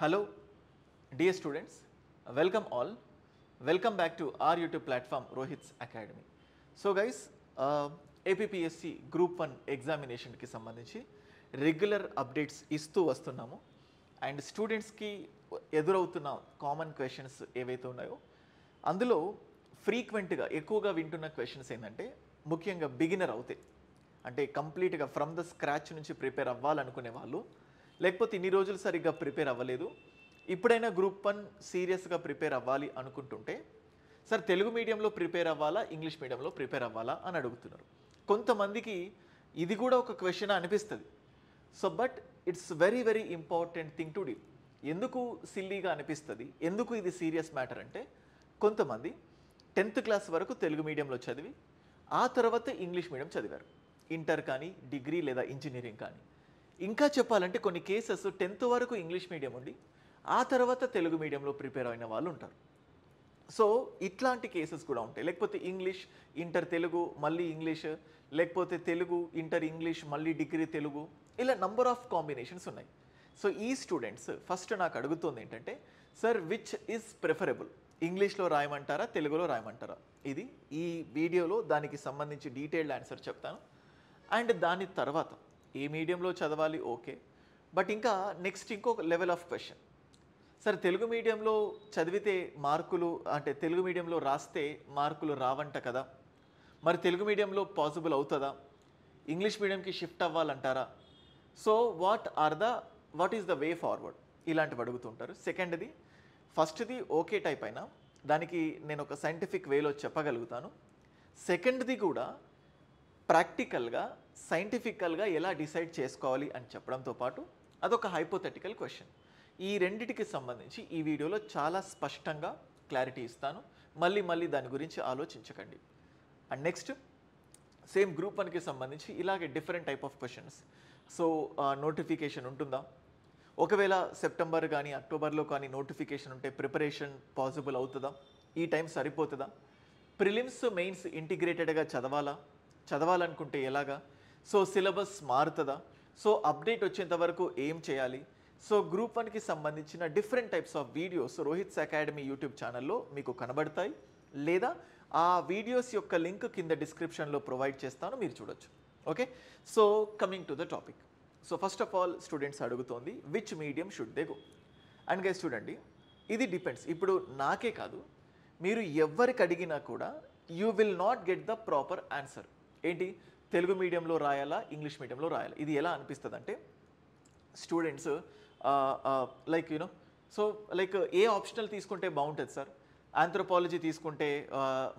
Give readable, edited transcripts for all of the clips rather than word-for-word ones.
Hello, dear students, welcome all. Welcome back to our YouTube platform Rohit's Academy. So guys, APPSC Group 1 examination కి సంబంధించి regular updates ఇస్తూ వస్తున్నాము. And స్టూడెంట్స్కి ఎదురవుతున్న common questions ఏవైతే ఉన్నాయో అందులో ఫ్రీక్వెంట్గా ఎక్కువగా వింటున్న క్వశ్చన్స్ ఏంటంటే ముఖ్యంగా బిగినర్ అవుతాయి, అంటే కంప్లీట్గా ఫ్రమ్ ద స్క్రాచ్ నుంచి ప్రిపేర్ అవ్వాలనుకునే వాళ్ళు, లేకపోతే ఇన్ని రోజులు సరిగ్గా ప్రిపేర్ అవ్వలేదు, ఇప్పుడైనా గ్రూప్ 1 సీరియస్గా ప్రిపేర్ అవ్వాలి అనుకుంటుంటే సార్ తెలుగు మీడియంలో ప్రిపేర్ అవ్వాలా ఇంగ్లీష్ మీడియంలో ప్రిపేర్ అవ్వాలా అని అడుగుతున్నారు. కొంతమందికి ఇది కూడా ఒక క్వశ్చన్ అనిపిస్తుంది. So but it's very very important thing to do. ఎందుకు సిల్లీగా అనిపిస్తుంది, ఎందుకు ఇది సీరియస్ మ్యాటర్ అంటే, కొంతమంది 10th క్లాస్ వరకు తెలుగు మీడియంలో చదివి ఆ తర్వాత ఇంగ్లీష్ మీడియం చదివారు, ఇంటర్ కానీ డిగ్రీ లేదా ఇంజనీరింగ్ కానీ. ఇంకా చెప్పాలంటే కొన్ని కేసెస్ 10th వరకు ఇంగ్లీష్ మీడియం ఉండి ఆ తర్వాత తెలుగు మీడియంలో ప్రిపేర్ అయిన వాళ్ళు ఉంటారు. సో ఇట్లాంటి కేసెస్ కూడా ఉంటాయి. లేకపోతే ఇంగ్లీష్ ఇంటర్ తెలుగు మళ్ళీ ఇంగ్లీష్, లేకపోతే తెలుగు ఇంటర్ ఇంగ్లీష్ మళ్ళీ డిగ్రీ తెలుగు, ఇలా నంబర్ ఆఫ్ కాంబినేషన్స్ ఉన్నాయి. సో ఈ స్టూడెంట్స్ ఫస్ట్ నాకు అడుగుతుంది ఏంటంటే, సార్ విచ్ ఈజ్ ప్రిఫరబుల్, ఇంగ్లీష్లో రాయమంటారా తెలుగులో రాయమంటారా? ఇది ఈ వీడియోలో దానికి సంబంధించి డీటెయిల్డ్ ఆన్సర్ చెప్తాను. అండ్ దాని తర్వాత ఏ మీడియంలో చదవాలి ఓకే, బట్ ఇంకా నెక్స్ట్ ఇంకొక level of question, sir Telugu మీడియంలో చదివితే మార్కులు, అంటే తెలుగు మీడియంలో రాస్తే మార్కులు రావంట కదా, మరి తెలుగు మీడియంలో పాసిబుల్ అవుతుందా, ఇంగ్లీష్ మీడియంకి షిఫ్ట్ అవ్వాలంటారా? So what is the way forward, ఇలాంటివి అడుగుతుంటారు. సెకండ్ది, ఫస్ట్ది ఓకే టైప్ అయినా దానికి నేను ఒక సైంటిఫిక్ వేలో చెప్పగలుగుతాను. సెకండ్ది కూడా ప్రాక్టికల్గా సైంటిఫికల్గా ఎలా డిసైడ్ చేసుకోవాలి అని చెప్పడంతో పాటు అదొక హైపోథెటికల్ క్వశ్చన్. ఈ రెండిటికి సంబంధించి ఈ వీడియోలో చాలా స్పష్టంగా క్లారిటీ ఇస్తాను. మళ్ళీ దాని గురించి ఆలోచించకండి. అండ్ నెక్స్ట్ సేమ్ గ్రూప్ 1కి సంబంధించి ఇలాగే different type of questions. So notification ఉంటుందా, ఒకవేళ సెప్టెంబర్ కానీ అక్టోబర్లో కానీ నోటిఫికేషన్ ఉంటే ప్రిపరేషన్ పాసిబుల్ అవుతుందా, ఈ టైం సరిపోతుందా, ప్రిలిమ్స్ మెయిన్స్ ఇంటిగ్రేటెడ్గా చదవాలనుకుంటే ఎలాగా, సో సిలబస్ మారుతుందా, సో అప్డేట్ వచ్చేంత వరకు ఏం చేయాలి. సో గ్రూప్ 1కి సంబంధించిన different types of videos Rohit's academy YouTube ఛానల్లో మీకు కనబడతాయి, లేదా ఆ వీడియోస్ యొక్క లింక్ కింద డిస్క్రిప్షన్లో ప్రొవైడ్ చేస్తాను, మీరు చూడొచ్చు. Okay, so coming to the topic. So first of all students అడుగుతోంది which medium should they go. And guys చూడండి, ఇది డిపెండ్స్. ఇప్పుడు నాకే కాదు, మీరు ఎవరికి అడిగినా కూడా you will not get the proper answer. ఏంటి, తెలుగు మీడియంలో రాయాలా ఇంగ్లీష్ మీడియంలో రాయాలా, ఇది ఎలా అనిపిస్తుంది అంటే, students like you know, so like ఏ ఆప్షనల్ తీసుకుంటే బాగుంటుంది సార్, ఆంథ్రోపాలజీ తీసుకుంటే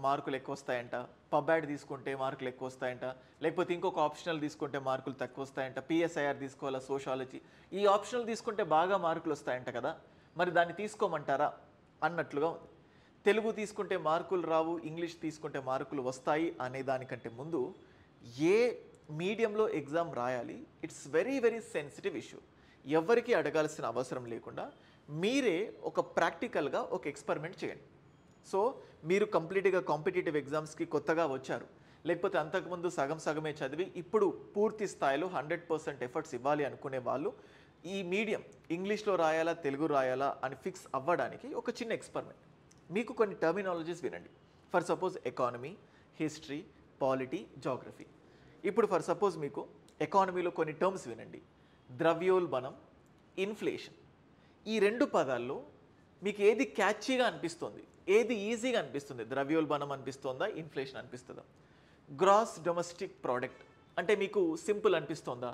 మార్కులు ఎక్కువ వస్తాయంట, పబ్యాడ్ తీసుకుంటే మార్కులు ఎక్కువ వస్తాయంట, లేకపోతే ఇంకొక ఆప్షనల్ తీసుకుంటే మార్కులు తక్కువ వస్తాయంట, పిఎస్ఐఆర్ తీసుకోవాలా, సోషాలజీ, ఈ ఆప్షనల్ తీసుకుంటే బాగా మార్కులు వస్తాయంట కదా, మరి దాన్ని తీసుకోమంటారా అన్నట్లుగా ఉంది. తెలుగు తీసుకుంటే మార్కులు రావు, ఇంగ్లీష్ తీసుకుంటే మార్కులు వస్తాయి అనే దానికంటే ముందు ఏ మీడియంలో ఎగ్జామ్ రాయాలి, it's very very sensitive issue. ఎవరికి అడగాల్సిన అవసరం లేకుండా మీరే ఒక ప్రాక్టికల్గా ఒక ఎక్స్పెరిమెంట్ చేయండి. సో మీరు కంప్లీట్గా కాంపిటేటివ్ ఎగ్జామ్స్కి కొత్తగా వచ్చారు, లేకపోతే అంతకుముందు సగమే చదివి ఇప్పుడు పూర్తి స్థాయిలో 100% ఎఫర్ట్స్ ఇవ్వాలి అనుకునే వాళ్ళు ఈ మీడియం ఇంగ్లీష్లో రాయాలా తెలుగు రాయాలా అని ఫిక్స్ అవ్వడానికి ఒక చిన్న ఎక్స్పెరిమెంట్. మీకు కొన్ని టర్మినాలజీస్ వినండి. For suppose economy, history, polity, geography. ఇప్పుడు ఫర్ సపోజ్ మీకు ఎకానమీలో కొన్ని టర్మ్స్ వినండి. ద్రవ్యోల్బణం, ఇన్ఫ్లేషన్. ఈ రెండు పదాల్లో మీకు ఏది క్యాచీగా అనిపిస్తుంది, ఏది ఈజీగా అనిపిస్తుంది? ద్రవ్యోల్బణం అనిపిస్తుందా, ఇన్ఫ్లేషన్ అనిపిస్తుందా? గ్రాస్ డొమెస్టిక్ ప్రోడక్ట్ అంటే మీకు సింపుల్ అనిపిస్తుందా?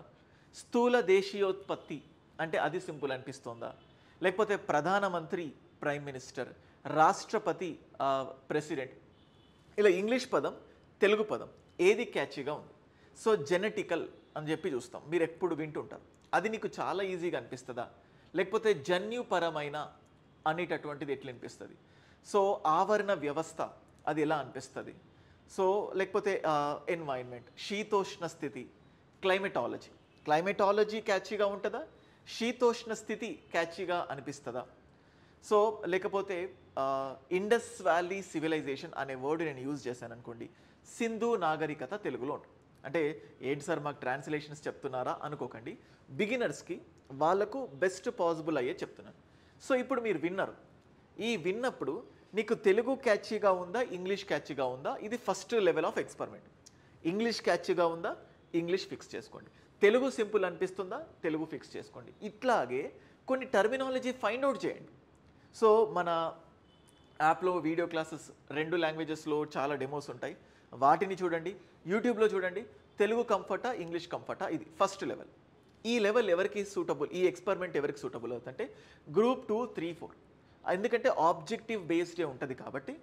స్థూల దేశీయోత్పత్తి అంటే అది సింపుల్ అనిపిస్తుందా? లేకపోతే ప్రధానమంత్రి, ప్రైమ్ మినిస్టర్, రాష్ట్రపతి, ప్రెసిడెంట్, ఇలా ఇంగ్లీష్ పదం తెలుగు పదం ఏది క్యాచీగా ఉంది? సో జెనెటికల్ అని చెప్పి చూస్తాం, మీరు ఎప్పుడు వింటుంటారు, అది నీకు చాలా ఈజీగా అనిపిస్తుందా? లేకపోతే జన్యుపరమైన అనేటటువంటిది ఎట్లా అనిపిస్తుంది? సో ఆవరణ వ్యవస్థ అది ఎలా అనిపిస్తుంది? సో లేకపోతే ఎన్వైర్న్మెంట్, శీతోష్ణ స్థితి, క్లైమేటాలజీ క్యాచీగా ఉంటుందా? శీతోష్ణ స్థితి క్యాచీగా అనిపిస్తుందా? సో లేకపోతే ఇండస్ వ్యాలీ సివిలైజేషన్ అనే వర్డ్ నేను యూజ్ చేశాను అనుకోండి, సింధు నాగరికత తెలుగులో ఉంటుంది. అంటే ఏంటి సార్ మాకు ట్రాన్స్లేషన్స్ చెప్తున్నారా అనుకోకండి, బిగినర్స్కి వాళ్ళకు బెస్ట్ పాసిబుల్ అయ్యే చెప్తున్నాను. సో ఇప్పుడు మీరు విన్నారు. ఈ విన్నప్పుడు నీకు తెలుగు క్యాచీగా ఉందా, ఇంగ్లీష్ క్యాచీగా ఉందా? ఇది first level of experiment. English క్యాచీగా ఉందా, ఇంగ్లీష్ ఫిక్స్ చేసుకోండి. తెలుగు సింపుల్ అనిపిస్తుందా, తెలుగు ఫిక్స్ చేసుకోండి. ఇట్లాగే కొన్ని టర్మినాలజీ ఫైండ్ అవుట్ చేయండి. సో మన యాప్లో వీడియో క్లాసెస్ 2 లాంగ్వేజెస్లో చాలా డెమోస్ ఉంటాయి, వాటిని చూడండి. యూట్యూబ్లో చూడండి, తెలుగు కంఫర్టా, ఇంగ్లీష్ కంఫర్టా, ఇది ఫస్ట్ లెవెల్. ఈ లెవెల్ ఎవరికి సూటబుల్, ఈ ఎక్స్పెరిమెంట్ ఎవరికి సూటబుల్ అవుతుందంటే గ్రూప్ 2, 3, 4. ఎందుకంటే ఆబ్జెక్టివ్ బేస్డే ఉంటుంది కాబట్టి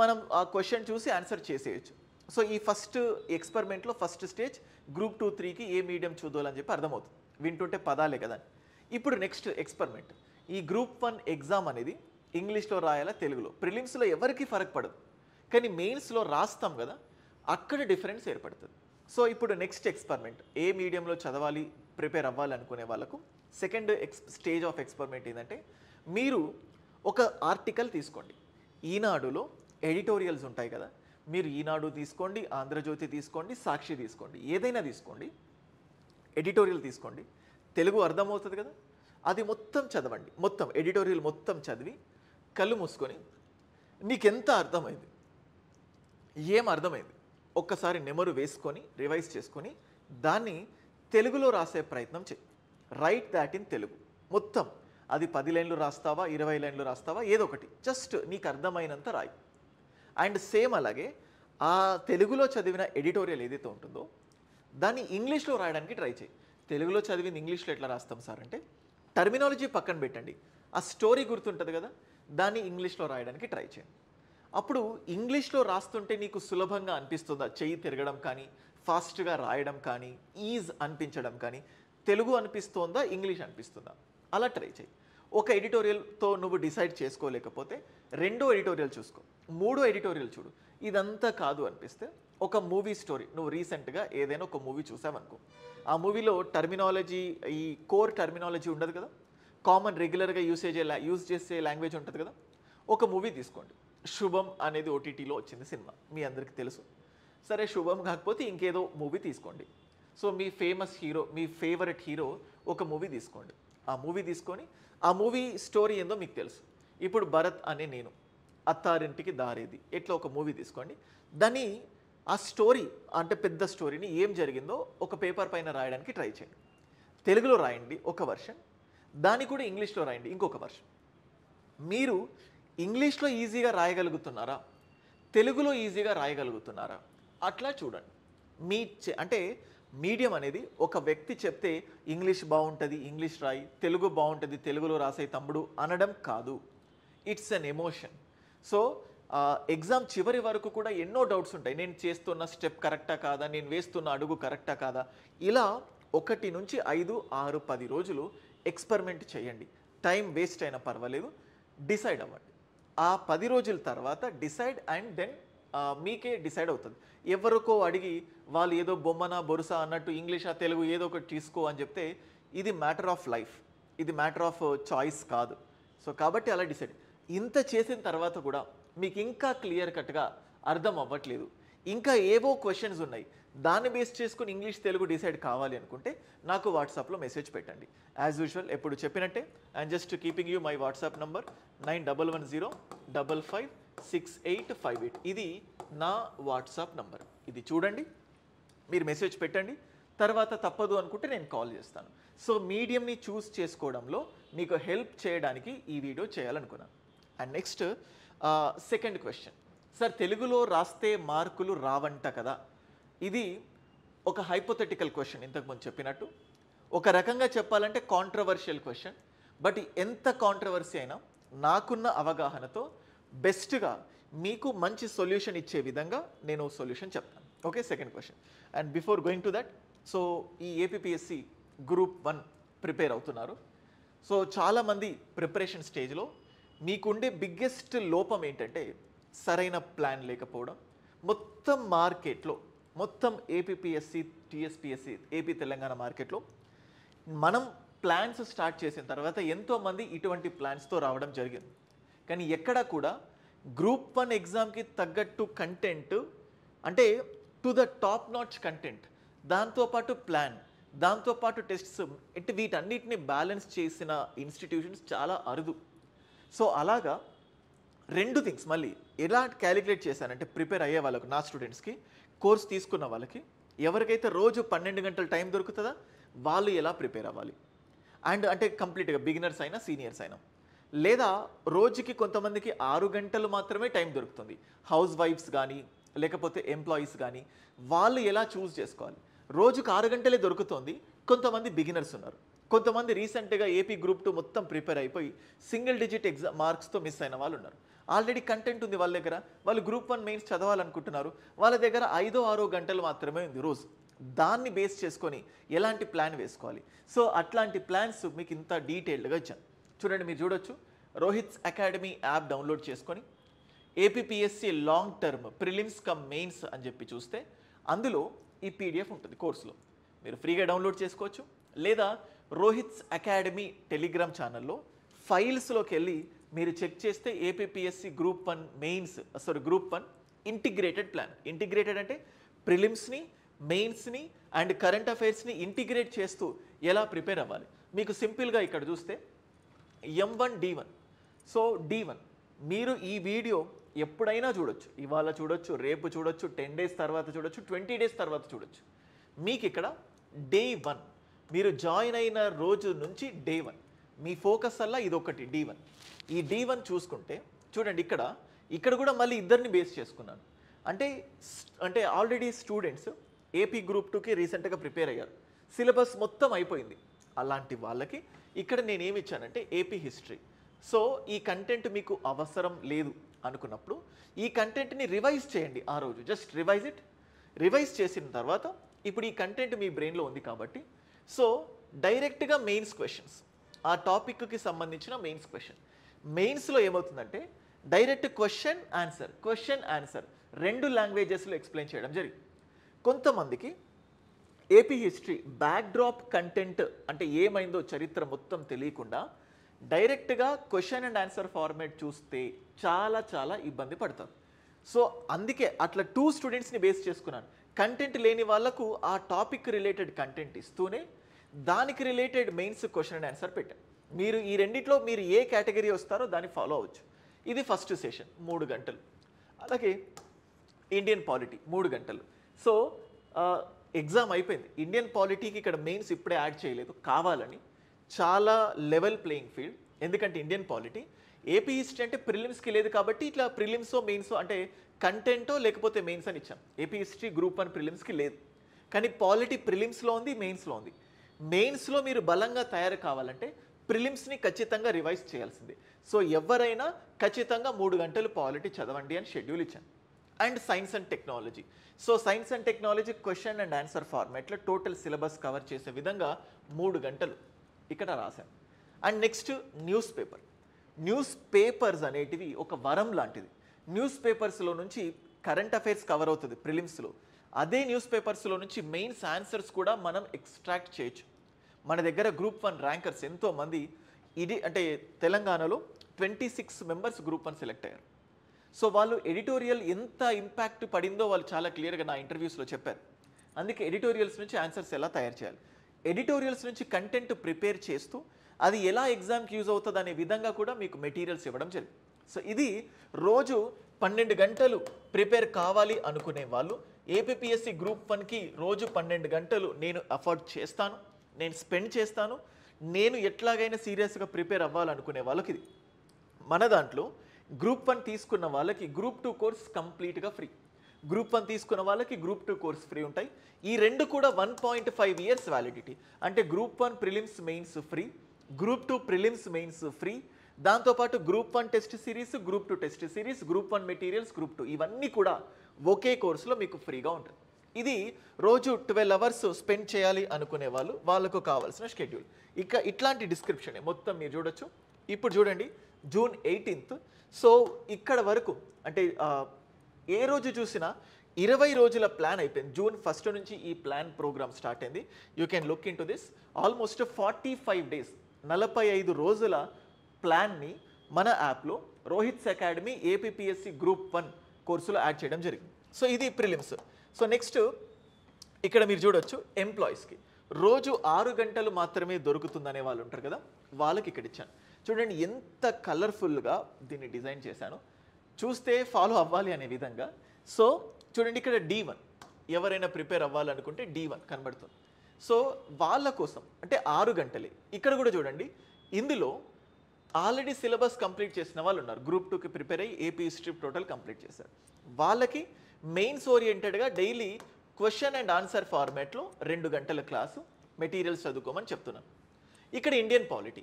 మనం ఆ క్వశ్చన్ చూసి ఆన్సర్ చేసేయచ్చు. సో ఈ ఫస్ట్ ఎక్స్పెరిమెంట్లో ఫస్ట్ స్టేజ్ గ్రూప్ 2, 3కి ఏ మీడియం చూద్దాలని చెప్పి అర్థమవుతుంది, వింటుంటే పదాలే కదా. ఇప్పుడు నెక్స్ట్ ఎక్స్పెరిమెంట్, ఈ గ్రూప్ 1 ఎగ్జామ్ అనేది ఇంగ్లీష్లో రాయాలా, తెలుగులో? ప్రిలిమ్స్లో ఎవరికి ఫరక్ పడదు, కానీ మెయిన్స్లో రాస్తాం కదా, అక్కడ డిఫరెన్స్ ఏర్పడుతుంది. సో ఇప్పుడు నెక్స్ట్ ఎక్స్పెరిమెంట్, ఏ మీడియంలో చదవాలి, ప్రిపేర్ అవ్వాలి అనుకునే వాళ్ళకు సెకండ్ స్టేజ్ ఆఫ్ ఎక్స్పెరిమెంట్ ఏంటంటే, మీరు ఒక ఆర్టికల్ తీసుకోండి. ఈనాడులో ఎడిటోరియల్స్ ఉంటాయి కదా, మీరు ఈనాడు తీసుకోండి, ఆంధ్రజ్యోతి తీసుకోండి, సాక్షి తీసుకోండి, ఏదైనా తీసుకోండి, ఎడిటోరియల్ తీసుకోండి, తెలుగు అర్థమవుతుంది కదా, అది మొత్తం చదవండి. మొత్తం ఎడిటోరియల్ మొత్తం చదివి కళ్ళు మూసుకొని నీకెంత అర్థమైంది, ఏం అర్థమైంది, ఒక్కసారి నెమరు వేసుకొని రివైజ్ చేసుకొని దాన్ని తెలుగులో రాసే ప్రయత్నం చేయి. రైట్ దాట్ ఇన్ తెలుగు మొత్తం. అది 10 లైన్లు రాస్తావా, 20 లైన్లు రాస్తావా, ఏదో ఒకటి, జస్ట్ నీకు అర్థమైనంత రాయి. అండ్ సేమ్ అలాగే ఆ తెలుగులో చదివిన ఎడిటోరియల్ ఏదైతే ఉంటుందో దాన్ని ఇంగ్లీష్లో రాయడానికి ట్రై చేయి. తెలుగులో చదివింది ఇంగ్లీష్లో ఎట్లా రాస్తాం సార్ అంటే, టర్మినాలజీ పక్కన పెట్టండి, ఆ స్టోరీ గుర్తుంటుంది కదా, దాన్ని ఇంగ్లీష్లో రాయడానికి ట్రై చేయండి. అప్పుడు ఇంగ్లీష్లో రాస్తుంటే నీకు సులభంగా అనిపిస్తుందా, చెయ్యి తిరగడం కానీ, ఫాస్ట్గా రాయడం కానీ, ఈజ్ అనిపించడం కానీ, తెలుగు అనిపిస్తుందా, ఇంగ్లీష్ అనిపిస్తుందా, అలా ట్రై చేయి. ఒక ఎడిటోరియల్తో నువ్వు డిసైడ్ చేసుకోలేకపోతే 2వ ఎడిటోరియల్ చూసుకో, 3వ ఎడిటోరియల్ చూడు. ఇదంతా కాదు అనిపిస్తే ఒక మూవీ స్టోరీ, నువ్వు రీసెంట్గా ఏదైనా ఒక మూవీ చూసావనుకో, ఆ మూవీలో టర్మినాలజీ, ఈ కోర్ టర్మినాలజీ ఉండదు కదా, కామన్ రెగ్యులర్గా యూజ్ చేసే లాంగ్వేజ్ ఉంటుంది కదా, ఒక మూవీ తీసుకోండి. శుభం అనేది ఓటీటీలో వచ్చింది సినిమా, మీ అందరికీ తెలుసు. సరే శుభం కాకపోతే ఇంకేదో మూవీ తీసుకోండి. సో మీ ఫేమస్ హీరో, మీ ఫేవరెట్ హీరో ఒక మూవీ తీసుకోండి. ఆ మూవీ తీసుకొని ఆ మూవీ స్టోరీ ఏందో మీకు తెలుసు. ఇప్పుడు భరత్ అనే నేను, అత్తారింటికి దారేది, ఎట్లా ఒక మూవీ తీసుకోండి. దాన్ని ఆ స్టోరీ అంటే పెద్ద స్టోరీని ఏం జరిగిందో ఒక పేపర్ పైన రాయడానికి ట్రై చేయండి. తెలుగులో రాయండి ఒక వర్షన్, దాన్ని కూడా ఇంగ్లీష్లో రాయండి ఇంకొక వర్షన్. మీరు ఇంగ్లీష్లో ఈజీగా రాయగలుగుతున్నారా, తెలుగులో ఈజీగా రాయగలుగుతున్నారా, అట్లా చూడండి. అంటే మీడియం అనేది ఒక వ్యక్తి చెప్తే ఇంగ్లీష్ బాగుంటుంది ఇంగ్లీష్ రాయి, తెలుగు బాగుంటుంది తెలుగులో రాసే తమ్ముడు అనడం కాదు. It's an emotion. So exam చివరి వరకు కూడా ఎన్నో డౌట్స్ ఉంటాయి. నేను చేస్తున్న స్టెప్ కరెక్టా కాదా, నేను వేస్తున్న అడుగు కరెక్టా కాదా, ఇలా 1 నుంచి 5, 6, 10 రోజులు ఎక్స్పెరిమెంట్ చేయండి. టైం వేస్ట్ అయినా పర్వాలేదు, డిసైడ్ అవ్వండి. ఆ 10 రోజుల తర్వాత డిసైడ్ అండ్ దెన్ మీకే డిసైడ్ అవుతుంది. ఎవరికో అడిగి వాళ్ళు ఏదో బొమ్మనా బొరుసా అన్నట్టు ఇంగ్లీషా తెలుగు ఏదో ఒకటి తీసుకో అని చెప్తే ఇది మ్యాటర్ ఆఫ్ లైఫ్, ఇది మ్యాటర్ ఆఫ్ చాయిస్ కాదు. సో కాబట్టి అలా డిసైడ్. ఇంత చేసిన తర్వాత కూడా మీకు ఇంకా క్లియర్ కట్గా అర్థం అవ్వట్లేదు, ఇంకా ఏవో క్వశ్చన్స్ ఉన్నాయి, దాన్ని బేస్ చేసుకుని ఇంగ్లీష్ తెలుగు డిసైడ్ కావాలి అనుకుంటే నాకు వాట్సాప్లో మెసేజ్ పెట్టండి. యాజ్ యూజువల్ ఎప్పుడు చెప్పినట్టే I'm just keeping you my WhatsApp number 9110556858. ఇది నా వాట్సాప్ నంబర్. ఇది చూడండి, మీరు మెసేజ్ పెట్టండి, తర్వాత తప్పదు అనుకుంటే నేను కాల్ చేస్తాను. సో మీడియంని చూస్ చేసుకోవడంలో మీకు హెల్ప్ చేయడానికి ఈ వీడియో చేయాలనుకున్నాను. And next second question, sir తెలుగులో రాస్తే మార్కులు రావంట కదా, ఇది ఒక హైపోథెటికల్ క్వశ్చన్. ఇంతకుముందు చెప్పినట్టు ఒక రకంగా చెప్పాలంటే కాంట్రవర్షియల్ క్వశ్చన్. బట్ ఎంత కాంట్రవర్సీ అయినా నాకున్న అవగాహనతో బెస్ట్గా మీకు మంచి సొల్యూషన్ ఇచ్చే విధంగా నేను సొల్యూషన్ చెప్తాను. Okay, second question. And before going to that, so ఈ ఏపీపీఎస్సి గ్రూప్ 1 ప్రిపేర్ అవుతున్నారు. సో చాలామంది ప్రిపరేషన్ స్టేజ్లో మీకుండే బిగ్గెస్ట్ లోపం ఏంటంటే సరైన ప్లాన్ లేకపోవడం. మొత్తం మార్కెట్లో, మొత్తం ఏపీపీఎస్సి, టీఎస్పీఎస్సి, ఏపీ తెలంగాణ మార్కెట్లో మనం ప్లాన్స్ స్టార్ట్ చేసిన తర్వాత ఎంతోమంది ఇటువంటి ప్లాన్స్తో రావడం జరిగింది. కానీ ఎక్కడా కూడా గ్రూప్ 1 ఎగ్జామ్కి తగ్గట్టు కంటెంట్, అంటే to the top notch content, దాంతోపాటు ప్లాన్, దాంతోపాటు టెస్ట్స్, అంటే వీటన్నిటిని బ్యాలెన్స్ చేసిన ఇన్స్టిట్యూషన్స్ చాలా అరుదు. సో అలాగా 2 థింగ్స్ మళ్ళీ ఎలా క్యాలిక్యులేట్ చేశానంటే ప్రిపేర్ అయ్యే వాళ్ళకు నా స్టూడెంట్స్కి కోర్స్ తీసుకున్న వాళ్ళకి ఎవరికైతే రోజు 12 గంటల టైం దొరుకుతుందా వాళ్ళు ఎలా ప్రిపేర్ అవ్వాలి అండ్ అంటే కంప్లీట్గా బిగినర్స్ అయినా సీనియర్స్ అయినా లేదా రోజుకి కొంతమందికి 6 గంటలు మాత్రమే టైం దొరుకుతుంది హౌస్ వైఫ్స్ కానీ లేకపోతే ఎంప్లాయీస్ కానీ వాళ్ళు ఎలా చూస్ చేసుకోవాలి రోజుకు 6 గంటలే దొరుకుతుంది కొంతమంది బిగినర్స్ ఉన్నారు కొంతమంది రీసెంట్గా ఏపీ గ్రూప్ 2 మొత్తం ప్రిపేర్ అయిపోయి సింగిల్ డిజిట్ ఎగ్జామ్ మార్క్స్తో మిస్ అయిన వాళ్ళు ఉన్నారు ఆల్రెడీ కంటెంట్ ఉంది వాళ్ళ దగ్గర వాళ్ళు గ్రూప్ 1 మెయిన్స్ చదవాలనుకుంటున్నారు వాళ్ళ దగ్గర 5-6 గంటలు మాత్రమే ఉంది రోజు దాన్ని బేస్ చేసుకొని ఎలాంటి ప్లాన్ వేసుకోవాలి సో అట్లాంటి ప్లాన్స్ మీకు ఇంత డీటెయిల్డ్గా ఇచ్చాను చూడండి మీరు చూడొచ్చు రోహిత్స్ అకాడమీ యాప్ డౌన్లోడ్ చేసుకొని APPSC long term prelims come mains అని చెప్పి చూస్తే అందులో ఈ పీడిఎఫ్ ఉంటుంది కోర్సులో మీరు ఫ్రీగా డౌన్లోడ్ చేసుకోవచ్చు లేదా రోహిత్స్ అకాడమీ టెలిగ్రామ్ ఛానల్లో ఫైల్స్లోకి వెళ్ళి మీరు చెక్ చేస్తే APPSC group 1 mains group 1 integrated plan integrated అంటే ప్రిలిమ్స్ని మెయిన్స్ని అండ్ కరెంట్ అఫైర్స్ని ఇంటిగ్రేట్ చేస్తూ ఎలా ప్రిపేర్ అవ్వాలి మీకు సింపుల్గా ఇక్కడ చూస్తే M1 D1 సో D1 మీరు ఈ వీడియో ఎప్పుడైనా చూడొచ్చు ఇవాళ చూడొచ్చు రేపు చూడొచ్చు 10 డేస్ తర్వాత చూడొచ్చు 20 డేస్ తర్వాత చూడొచ్చు మీకు ఇక్కడ డే 1 మీరు జాయిన్ అయిన రోజు నుంచి డే 1 మీ ఫోకస్ అలా ఇదొకటి D1 ఈ D1 చూసుకుంటే చూడండి ఇక్కడ కూడా మళ్ళీ ఇద్దరిని బేస్ చేసుకున్నాను అంటే ఆల్రెడీ స్టూడెంట్స్ ఏపీ గ్రూప్ 2కి రీసెంట్గా ప్రిపేర్ అయ్యారు సిలబస్ మొత్తం అయిపోయింది అలాంటి వాళ్ళకి ఇక్కడ నేను ఏమి ఇచ్చానంటే ఏపీ హిస్టరీ సో ఈ కంటెంట్ మీకు అవసరం లేదు అనుకున్నప్పుడు ఈ కంటెంట్ని రివైజ్ చేయండి ఆ రోజు జస్ట్ రివైజ్ చేసిన తర్వాత ఇప్పుడు ఈ కంటెంట్ మీ బ్రెయిన్లో ఉంది కాబట్టి సో డైరెక్ట్గా మెయిన్స్ క్వశ్చన్స్ ఆ టాపిక్కి సంబంధించిన మెయిన్స్ క్వశ్చన్ మెయిన్స్లో ఏమవుతుందంటే డైరెక్ట్ క్వశ్చన్ ఆన్సర్ 2 లాంగ్వేజెస్లో ఎక్స్ప్లెయిన్ చేయడం జరిగింది కొంతమందికి ఏపీ హిస్టరీ బ్యాక్డ్రాప్ కంటెంట్ అంటే ఏమైందో చరిత్ర మొత్తం తెలియకుండా డైరెక్ట్గా క్వశ్చన్ అండ్ ఆన్సర్ ఫార్మేట్ చూస్తే చాలా ఇబ్బంది పడతారు సో అందుకే అట్లా 2 స్టూడెంట్స్ని బేస్ చేసుకున్నాను కంటెంట్ లేని వాళ్ళకు ఆ టాపిక్ రిలేటెడ్ కంటెంట్ ఇస్తూనే దానికి related mains question and answer పెట్టాను మీరు ఈ రెండిట్లో మీరు ఏ కేటగిరీ వస్తారో దాన్ని ఫాలో అవ్వచ్చు ఇది ఫస్ట్ సెషన్ 3 గంటలు అలాగే ఇండియన్ పాలిటీ 3 గంటలు సో ఎగ్జామ్ అయిపోయింది ఇండియన్ పాలిటీకి ఇక్కడ మెయిన్స్ ఇప్పుడే యాడ్ చేయలేదు కావాలని చాలా లెవెల్ ప్లేయింగ్ ఫీల్డ్ ఎందుకంటే ఇండియన్ పాలిటీ ఏపీ హిస్టరీ అంటే ప్రిలిమ్స్కి లేదు కాబట్టి ఇట్లా ప్రిలిమ్సో మెయిన్సో అంటే కంటెంటో లేకపోతే మెయిన్స్ అని ఇచ్చాం ఏపీ హిస్టరీ గ్రూప్ 1 ప్రిలిమ్స్కి లేదు కానీ పాలిటీ ప్రిలిమ్స్లో ఉంది మెయిన్స్లో ఉంది మెయిన్స్లో మీరు బలంగా తయారు కావాలంటే ప్రిలిమ్స్ని ఖచ్చితంగా రివైజ్ చేయాల్సిందే సో ఎవరైనా ఖచ్చితంగా 3 గంటలు పాలిటీ చదవండి అని షెడ్యూల్ ఇచ్చాను and science and technology so science and technology question and answer ఫార్మాట్లో టోటల్ సిలబస్ కవర్ చేసే విధంగా 3 గంటలు ఇక్కడ రాశాను అండ్ నెక్స్ట్ న్యూస్ పేపర్స్ అనేటివి ఒక వరం లాంటిది న్యూస్ పేపర్స్లో నుంచి కరెంట్ అఫైర్స్ కవర్ అవుతుంది ప్రిలిమ్స్లో అదే న్యూస్ పేపర్స్లో నుంచి మెయిన్స్ ఆన్సర్స్ కూడా మనం ఎక్స్ట్రాక్ట్ చేయొచ్చు మన దగ్గర గ్రూప్ 1 ర్యాంకర్స్ ఎంతోమంది ఇది అంటే తెలంగాణలో 26 మెంబర్స్ గ్రూప్ 1 సెలెక్ట్ అయ్యారు సో వాళ్ళు ఎడిటోరియల్ ఎంత ఇంపాక్ట్ పడిందో వాళ్ళు చాలా క్లియర్గా నా ఇంటర్వ్యూస్లో చెప్పారు అందుకే ఎడిటోరియల్స్ నుంచి ఆన్సర్స్ ఎలా తయారు చేయాలి ఎడిటోరియల్స్ నుంచి కంటెంట్ ప్రిపేర్ చేస్తూ అది ఎలా ఎగ్జామ్కి యూజ్ అవుతుంది అనే విధంగా కూడా మీకు మెటీరియల్స్ ఇవ్వడం జరిగింది సో ఇది రోజు 12 గంటలు ప్రిపేర్ కావాలి అనుకునే వాళ్ళు ఏపీపీఎస్సీ గ్రూప్ 1కి రోజు 12 గంటలు నేను అఫోర్డ్ చేస్తాను నేను స్పెండ్ చేస్తాను నేను ఎట్లాగైనా సీరియస్గా ప్రిపేర్ అవ్వాలనుకునే వాళ్ళకి ఇది మన దాంట్లో గ్రూప్ 1 తీసుకున్న వాళ్ళకి గ్రూప్ 2 కోర్స్ కంప్లీట్గా ఫ్రీ గ్రూప్ 1 తీసుకున్న వాళ్ళకి గ్రూప్ 2 కోర్స్ ఫ్రీ ఉంటాయి ఈ రెండు కూడా 1.5 ఇయర్స్ వ్యాలిడిటీ అంటే group 1 prelims mains free group 2 prelims mains free దాంతోపాటు group 1 test series group 2 test series group 1 materials group 2 ఇవన్నీ కూడా ఒకే కోర్సులో మీకు ఫ్రీగా ఉంటుంది ఇది రోజు 12 అవర్స్ స్పెండ్ చేయాలి అనుకునే వాళ్ళకు కావాల్సిన షెడ్యూల్ ఇట్లాంటి డిస్క్రిప్షన్ మొత్తం మీరు చూడొచ్చు ఇప్పుడు చూడండి జూన్ 18th సో ఇక్కడ వరకు అంటే ఏ రోజు చూసినా 20 రోజుల ప్లాన్ అయిపోయింది జూన్ 1 నుంచి ఈ ప్లాన్ ప్రోగ్రామ్ స్టార్ట్ అయింది you can look in to this almost 45 days 45 రోజుల ప్లాన్ని మన యాప్లో రోహిత్స్ అకాడమీ ఏపీపీఎస్సీ గ్రూప్ 1 కోర్సులో యాడ్ చేయడం జరిగింది సో ఇది ప్రిలిమ్స్ సో నెక్స్ట్ ఇక్కడ మీరు చూడొచ్చు ఎంప్లాయీస్కి రోజు 6 గంటలు మాత్రమే దొరుకుతుందనే వాళ్ళు ఉంటారు కదా, వాళ్ళకి ఇక్కడ ఇచ్చాను. చూడండి ఎంత కలర్ఫుల్గా దీన్ని డిజైన్ చేశాను, చూస్తే ఫాలో అవ్వాలి అనే విధంగా. సో చూడండి ఇక్కడ D1, ఎవరైనా ప్రిపేర్ అవ్వాలనుకుంటే D1 కనబడుతుంది. సో వాళ్ళ కోసం అంటే 6 గంటలే. ఇక్కడ కూడా చూడండి, ఇందులో ఆల్రెడీ సిలబస్ కంప్లీట్ చేసిన వాళ్ళు ఉన్నారు. గ్రూప్ 2కి ప్రిపేర్ అయ్యి ఏపీ హిస్టరీ టోటల్ కంప్లీట్ చేశారు. వాళ్ళకి మెయిన్స్ ఓరియంటెడ్గా డైలీ క్వశ్చన్ అండ్ ఆన్సర్ ఫార్మాట్లో 2 గంటల క్లాసు మెటీరియల్స్ చదువుకోమని చెప్తున్నాను. ఇక్కడ ఇండియన్ పాలిటీ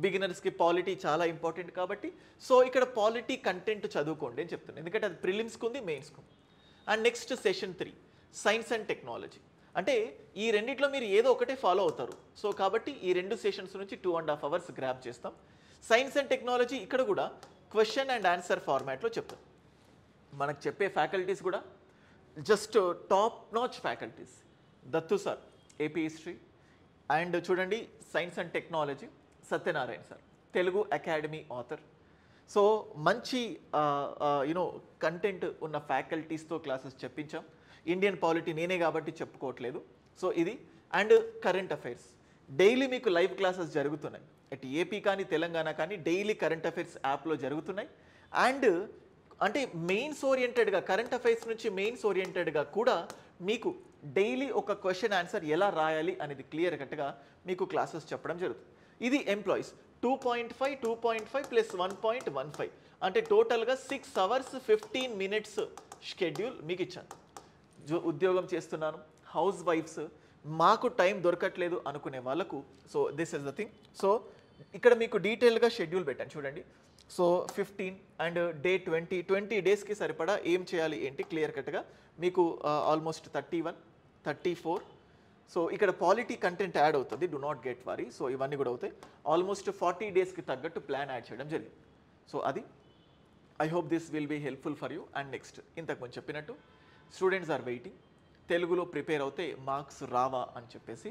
బిగినర్స్కి పాలిటీ చాలా ఇంపార్టెంట్ కాబట్టి సో ఇక్కడ పాలిటీ కంటెంట్ చదువుకోండి అని చెప్తున్నాను, ఎందుకంటే అది ప్రిలిమ్స్కి ఉంది, మెయిన్స్కి ఉంది. And next session 3 science and technology. అంటే ఈ రెండిట్లో మీరు ఏదో ఒకటే ఫాలో అవుతారు. సో కాబట్టి ఈ 2 సెషన్స్ నుంచి 2.5 hours గ్రాప్ చేస్తాం. సైన్స్ అండ్ టెక్నాలజీ ఇక్కడ కూడా క్వశ్చన్ అండ్ ఆన్సర్ ఫార్మాట్లో చెప్తాం. మనకు చెప్పే ఫ్యాకల్టీస్ కూడా just top notch faculties. Dattu sir AP history, and చూడండి science and technology Satyanarayana sir Telugu academy author. So మంచి కంటెంట్ ఉన్న ఫ్యాకల్టీస్తో క్లాసెస్ చెప్పించాం. ఇండియన్ పాలిటీ నేనే కాబట్టి చెప్పుకోవట్లేదు. సో ఇది అండ్ కరెంట్ అఫైర్స్ డైలీ మీకు లైవ్ క్లాసెస్ జరుగుతున్నాయి. అటు ఏపీ కానీ తెలంగాణ కానీ డైలీ కరెంట్ అఫైర్స్ యాప్లో జరుగుతున్నాయి. అండ్ అంటే మెయిన్స్ ఓరియంటెడ్గా కరెంట్ అఫైర్స్ నుంచి మెయిన్స్ ఓరియంటెడ్గా కూడా మీకు డైలీ ఒక క్వశ్చన్ ఆన్సర్ ఎలా రాయాలి అనేది క్లియర్ కట్గా మీకు క్లాసెస్ చెప్పడం జరుగుతుంది. ఇది ఎంప్లాయీస్ 2.5 ప్లస్ 1.15 అంటే టోటల్గా 6 hours 15 minutes షెడ్యూల్ మీకు ఇచ్చాను. ఉద్యోగం చేస్తున్నాను, హౌస్ వైఫ్స్, మాకు టైం దొరకట్లేదు అనుకునే వాళ్ళకు so this is the thing. So ఇక్కడ మీకు డీటెయిల్గా షెడ్యూల్ పెట్టాను చూడండి. సో 15 అండ్ డే 20 డేస్కి సరిపడా ఏం చేయాలి ఏంటి క్లియర్ కట్గా మీకు ఆల్మోస్ట్ 31, 34. సో ఇక్కడ పాలిటీ కంటెంట్ యాడ్ అవుతుంది, do not get worry. So ఇవన్నీ కూడా అవుతాయి. ఆల్మోస్ట్ 40 డేస్కి తగ్గట్టు ప్లాన్ యాడ్ చేయడం జరిగింది. సో అది I hope this will be helpful for you. And next ఇంతకుముందు చెప్పినట్టు స్టూడెంట్స్ ఆర్ వెయిటింగ్, తెలుగులో ప్రిపేర్ అవుతే మార్క్స్ రావా అని చెప్పేసి.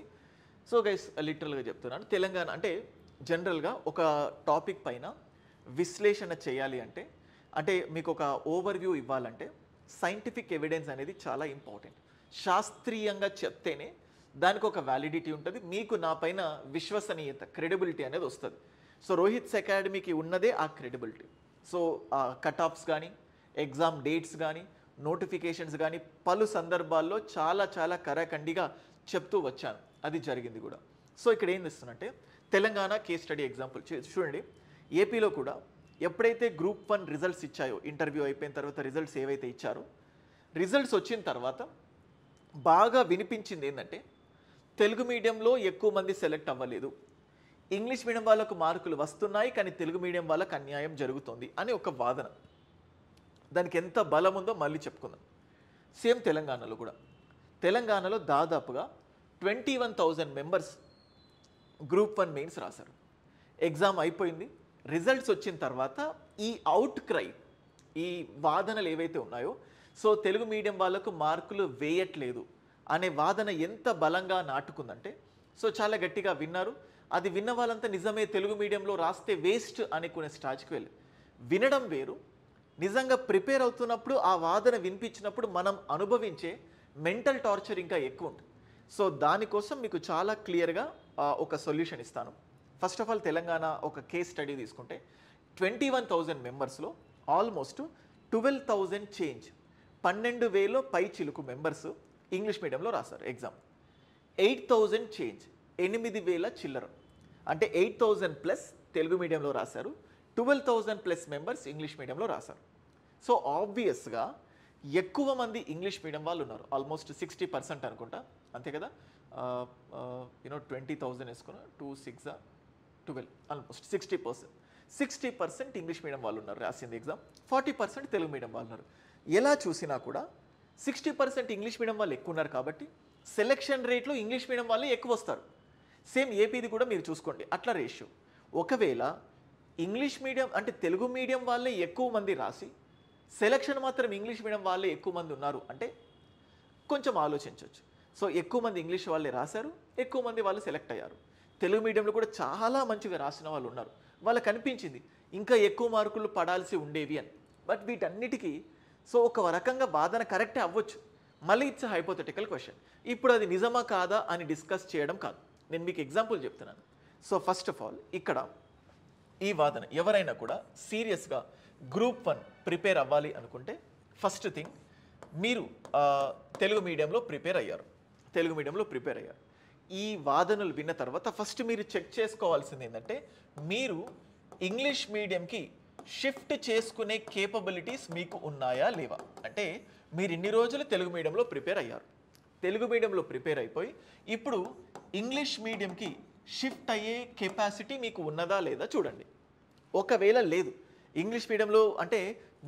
సో గైస్ లిటరల్గా చెప్తున్నాను, తెలంగాణ అంటే జనరల్గా ఒక టాపిక్ పైన విశ్లేషణ చేయాలి అంటే మీకు ఒక ఓవర్వ్యూ ఇవ్వాలంటే సైంటిఫిక్ ఎవిడెన్స్ అనేది చాలా ఇంపార్టెంట్. శాస్త్రీయంగా చెప్తేనే దానికి ఒక వ్యాలిడిటీ ఉంటుంది, మీకు నా పైన విశ్వసనీయత క్రెడిబిలిటీ అనేది వస్తుంది. సో రోహిత్స్ అకాడమీకి ఉన్నదే ఆ క్రెడిబిలిటీ. సో కట్ ఆఫ్స్ కానీ ఎగ్జామ్ డేట్స్ కానీ నోటిఫికేషన్స్ కానీ పలు సందర్భాల్లో చాలా కరాఖండిగా చెప్తూ వచ్చాను, అది జరిగింది కూడా. సో ఇక్కడ ఏం చేస్తున్నంటే తెలంగాణ కేస్ స్టడీ ఎగ్జాంపుల్ చూడండి. ఏపీలో కూడా ఎప్పుడైతే గ్రూప్ 1 రిజల్ట్స్ ఇచ్చాయో, ఇంటర్వ్యూ అయిపోయిన తర్వాత రిజల్ట్స్ ఏవైతే ఇచ్చారో, రిజల్ట్స్ వచ్చిన తర్వాత బాగా వినిపించింది ఏంటంటే తెలుగు మీడియంలో ఎక్కువ మంది సెలెక్ట్ అవ్వలేదు, ఇంగ్లీష్ మీడియం వాళ్ళకు మార్కులు వస్తున్నాయి కానీ తెలుగు మీడియం వాళ్ళకు అన్యాయం జరుగుతుంది అని ఒక వాదన. దానికి ఎంత బలం ఉందో మళ్ళీ చెప్పుకుందాం. సేమ్ తెలంగాణలో కూడా, తెలంగాణలో దాదాపుగా 21,000 మెంబర్స్ గ్రూప్ 1 మెయిన్స్ రాశారు. ఎగ్జామ్ అయిపోయింది, రిజల్ట్స్ వచ్చిన తర్వాత ఈ అవుట్ క్రై, ఈ వాదనలు ఏవైతే ఉన్నాయో, సో తెలుగు మీడియం వాళ్ళకు మార్కులు వేయట్లేదు అనే వాదన ఎంత బలంగా నాటుకుందంటే సో చాలా గట్టిగా విన్నారు. అది విన్న వాళ్ళంతా నిజమే తెలుగు మీడియంలో రాస్తే వేస్ట్ అనుకునే స్టాజ్కి వెళ్ళి వినడం వేరు, నిజంగా ప్రిపేర్ అవుతున్నప్పుడు ఆ వాదన వినిపించినప్పుడు మనం అనుభవించే మెంటల్ టార్చర్ ఇంకా ఎక్కువ ఉంటుంది. సో దానికోసం మీకు చాలా క్లియర్గా ఒక సొల్యూషన్ ఇస్తాను. ఫస్ట్ ఆఫ్ ఆల్ తెలంగాణ ఒక కేస్ స్టడీ తీసుకుంటే 21,000 మెంబర్స్లో ఆల్మోస్ట్ 12,000 చేంజ్ 12,000 పై చిలుకు మెంబర్స్ ఇంగ్లీష్ మీడియంలో రాశారు ఎగ్జామ్. 8,000 చేంజ్ 8,000 చిల్లర అంటే 8,000 ప్లస్ తెలుగు మీడియంలో రాశారు, 12,000 ప్లస్ మెంబర్స్ ఇంగ్లీష్ మీడియంలో రాశారు. సో ఆబ్వియస్గా ఎక్కువ మంది ఇంగ్లీష్ మీడియం వాళ్ళు ఉన్నారు, ఆల్మోస్ట్ 60% అనుకుంటా, అంతే కదా. 20,000 వేసుకున్న 2 6 12 ఆల్మోస్ట్ 60% ఇంగ్లీష్ మీడియం వాళ్ళు ఉన్నారు రాసింది ఎగ్జామ్, 40% తెలుగు మీడియం వాళ్ళు ఉన్నారు. ఎలా చూసినా కూడా 60% ఇంగ్లీష్ మీడియం వాళ్ళు ఎక్కువ ఉన్నారు కాబట్టి సెలెక్షన్ రేట్లో ఇంగ్లీష్ మీడియం వాళ్ళే ఎక్కువ వస్తారు. సేమ్ ఏపీది కూడా మీరు చూసుకోండి అట్లా రేషియో. ఒకవేళ ఇంగ్లీష్ మీడియం అంటే తెలుగు మీడియం వాళ్ళే ఎక్కువ మంది రాసి సెలక్షన్ మాత్రం ఇంగ్లీష్ మీడియం వాళ్ళే ఎక్కువ మంది ఉన్నారు అంటే కొంచెం ఆలోచించవచ్చు. సో ఎక్కువ మంది ఇంగ్లీష్ వాళ్ళే రాశారు, ఎక్కువ మంది వాళ్ళు సెలెక్ట్ అయ్యారు. తెలుగు మీడియంలో కూడా చాలా మంచిగా రాసిన వాళ్ళు ఉన్నారు, వాళ్ళకి అనిపించింది ఇంకా ఎక్కువ మార్కులు పడాల్సి ఉండేవి అని. బట్ వీటన్నిటికీ సో ఒక రకంగా వాదన కరెక్టే అవ్వచ్చు, మళ్ళీ ఇట్స్ హైపోథెటికల్ క్వశ్చన్. ఇప్పుడు అది నిజమా కాదా అని డిస్కస్ చేయడం కాదు, నేను మీకు ఎగ్జాంపుల్ చెప్తున్నాను. సో ఫస్ట్ ఆఫ్ ఆల్ ఇక్కడ ఈ వాదన ఎవరైనా కూడా సీరియస్గా గ్రూప్ 1 ప్రిపేర్ అవ్వాలి అనుకుంటే ఫస్ట్ థింగ్ మీరు తెలుగు మీడియంలో ప్రిపేర్ అయ్యారు. ఈ వాదనలు విన్న తర్వాత ఫస్ట్ మీరు చెక్ చేసుకోవాల్సింది ఏంటంటే మీరు ఇంగ్లీష్ మీడియంకి షిఫ్ట్ చేసుకునే కేపబిలిటీస్ మీకు ఉన్నాయా లేవా. అంటే మీరు ఇన్ని రోజులు తెలుగు మీడియంలో ప్రిపేర్ అయ్యారు, తెలుగు మీడియంలో ప్రిపేర్ అయిపోయి ఇప్పుడు ఇంగ్లీష్ మీడియంకి షిఫ్ట్ అయ్యే కెపాసిటీ మీకు ఉన్నదా లేదా చూడండి. ఒకవేళ లేదు, ఇంగ్లీష్ మీడియంలో అంటే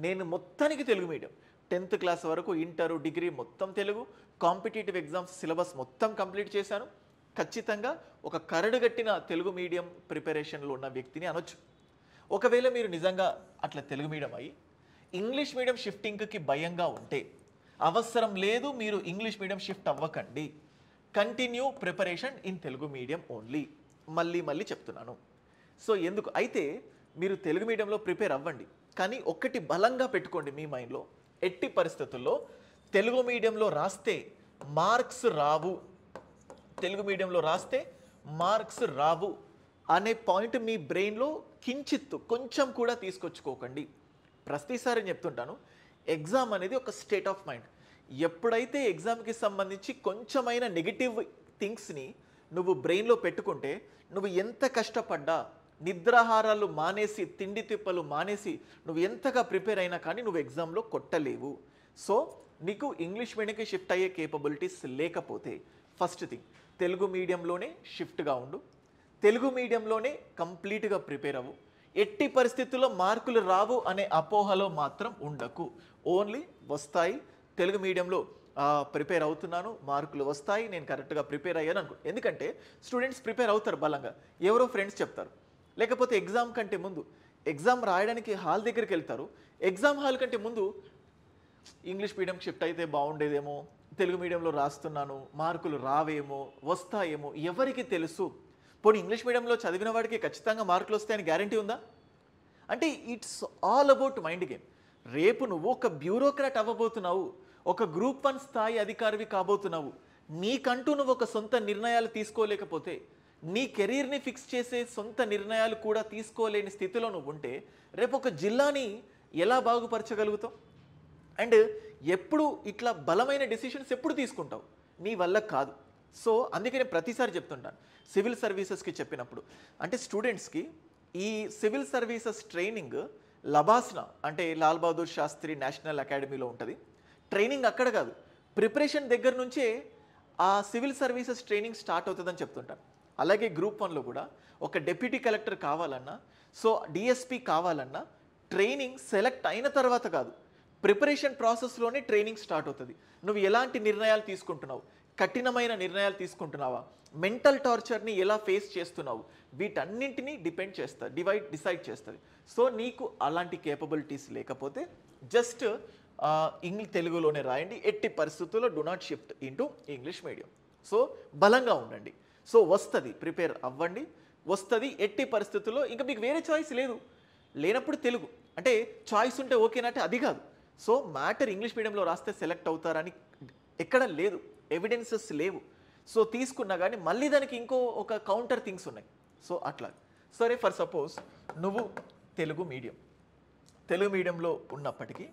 నేను మొత్తానికి తెలుగు మీడియం 10th క్లాస్ వరకు ఇంటర్ డిగ్రీ మొత్తం తెలుగు, కాంపిటేటివ్ ఎగ్జామ్స్ సిలబస్ మొత్తం కంప్లీట్ చేశాను, ఖచ్చితంగా ఒక కరడుగట్టిన తెలుగు మీడియం ప్రిపరేషన్లో ఉన్న వ్యక్తిని అనొచ్చు. ఒకవేళ మీరు నిజంగా అట్లా తెలుగు మీడియం అయ్యి ఇంగ్లీష్ మీడియం షిఫ్టింగ్కి భయంగా ఉంటే అవసరం లేదు, మీరు ఇంగ్లీష్ మీడియం షిఫ్ట్ అవ్వకండి, continue preparation in Telugu medium only. మళ్ళీ చెప్తున్నాను. సో ఎందుకు అయితే మీరు తెలుగు మీడియంలో ప్రిపేర్ అవ్వండి, కానీ ఒక్కటి బలంగా పెట్టుకోండి మీ మైండ్లో, ఎట్టి పరిస్థితుల్లో తెలుగు మీడియంలో రాస్తే మార్క్స్ రావు, తెలుగు మీడియంలో రాస్తే మార్క్స్ రావు అనే పాయింట్ మీ బ్రెయిన్లో కించిత్తు కొంచెం కూడా తీసుకొచ్చుకోకండి. ప్రతిసారి చెప్తుంటాను, ఎగ్జామ్ అనేది ఒక స్టేట్ ఆఫ్ మైండ్. ఎప్పుడైతే ఎగ్జామ్కి సంబంధించి కొంచెమైన నెగిటివ్ థింగ్స్ని నువ్వు బ్రెయిన్లో పెట్టుకుంటే నువ్వు ఎంత కష్టపడ్డా, నిద్రాహారాలు మానేసి తిండి తిప్పలు మానేసి నువ్వు ఎంతగా ప్రిపేర్ అయినా కానీ నువ్వు ఎగ్జామ్లో కొట్టలేవు. సో నీకు ఇంగ్లీష్ మీడియంకి షిఫ్ట్ అయ్యే కేపబిలిటీస్ లేకపోతే ఫస్ట్ థింగ్ తెలుగు మీడియంలోనే షిఫ్ట్గా ఉండు, తెలుగు మీడియంలోనే కంప్లీట్గా ప్రిపేర్ అవ్వు. ఎట్టి పరిస్థితుల్లో మార్కులు రావు అనే అపోహలో మాత్రం ఉండకు. ఓన్లీ వస్తాయి, తెలుగు మీడియంలో ప్రిపేర్ అవుతున్నాను, మార్కులు వస్తాయి, నేను కరెక్ట్గా ప్రిపేర్ అయ్యాను అనుకో. ఎందుకంటే స్టూడెంట్స్ ప్రిపేర్ అవుతారు బలంగా, ఎవరో ఫ్రెండ్స్ చెప్తారు, లేకపోతే ఎగ్జామ్ కంటే ముందు ఎగ్జామ్ రాయడానికి హాల్ దగ్గరికి వెళ్తారు, ఎగ్జామ్ హాల్ కంటే ముందు ఇంగ్లీష్ మీడియంకి షిఫ్ట్ అయితే బాగుండేదేమో, తెలుగు మీడియంలో రాస్తున్నాను మార్కులు రావేమో వస్తాయేమో ఎవరికి తెలుసు. పోనీ ఇంగ్లీష్ మీడియంలో చదివిన వాడికి ఖచ్చితంగా మార్కులు వస్తాయని గ్యారంటీ ఉందా? అంటే it's all about mind game. రేపు నువ్వు ఒక బ్యూరోక్రాట్ అవ్వబోతున్నావు, ఒక గ్రూప్ 1 స్థాయి అధికారివి కాబోతున్నావు, నీకంటూ నువ్వు ఒక సొంత నిర్ణయాలు తీసుకోలేకపోతే, నీ కెరీర్ని ఫిక్స్ చేసే సొంత నిర్ణయాలు కూడా తీసుకోలేని స్థితిలో నువ్వు ఉంటే రేపు ఒక జిల్లాని ఎలా బాగుపరచగలుగుతావు? అండ్ ఎప్పుడు ఇట్లా బలమైన డెసిషన్స్ ఎప్పుడు తీసుకుంటావు? నీ వల్ల కాదు. సో అందుకే నేను ప్రతిసారి చెప్తుంటాను సివిల్ సర్వీసెస్కి చెప్పినప్పుడు, అంటే స్టూడెంట్స్కి ఈ సివిల్ సర్వీసెస్ ట్రైనింగ్ లబాస్నా అంటే లాల్ బహదూర్ శాస్త్రి నేషనల్ అకాడమీలో ఉంటుంది. ట్రైనింగ్ అక్కడ కాదు, ప్రిపరేషన్ దగ్గర నుంచే ఆ సివిల్ సర్వీసెస్ ట్రైనింగ్ స్టార్ట్ అవుతుందని చెప్తుంటాను. అలాగే గ్రూప్ 1లో కూడా ఒక డెప్యూటీ కలెక్టర్ కావాలన్నా, సో డిఎస్పీ కావాలన్నా ట్రైనింగ్ సెలెక్ట్ అయిన తర్వాత కాదు, ప్రిపరేషన్ ప్రాసెస్లోనే ట్రైనింగ్ స్టార్ట్ అవుతుంది. నువ్వు ఎలాంటి నిర్ణయాలు తీసుకుంటున్నావు, కఠినమైన నిర్ణయాలు తీసుకుంటున్నావా, మెంటల్ టార్చర్ని ఎలా ఫేస్ చేస్తున్నావు, వీటన్నింటినీ డిసైడ్ చేస్తుంది. సో నీకు అలాంటి కేపబిలిటీస్ లేకపోతే జస్ట్ తెలుగులోనే రాయండి, ఎట్టి పరిస్థితుల్లో do not shift into English medium. So బలంగా ఉండండి. సో వస్తుంది, ప్రిపేర్ అవ్వండి, వస్తుంది. ఎట్టి పరిస్థితుల్లో ఇంకా మీకు వేరే చాయిస్ లేదు, లేనప్పుడు తెలుగు అంటే చాయిస్ ఉంటే ఓకేనంటే అది కాదు. సో మ్యాటర్ ఇంగ్లీష్ మీడియంలో రాస్తే సెలెక్ట్ అవుతారని ఎక్కడ లేదు, ఎవిడెన్సెస్ లేవు. సో తీసుకున్నా కానీ మళ్ళీ దానికి ఒక కౌంటర్ థింగ్స్ ఉన్నాయి. సో అట్లా సరే, ఫర్ సపోజ్ నువ్వు తెలుగు మీడియంలో ఉన్నప్పటికీ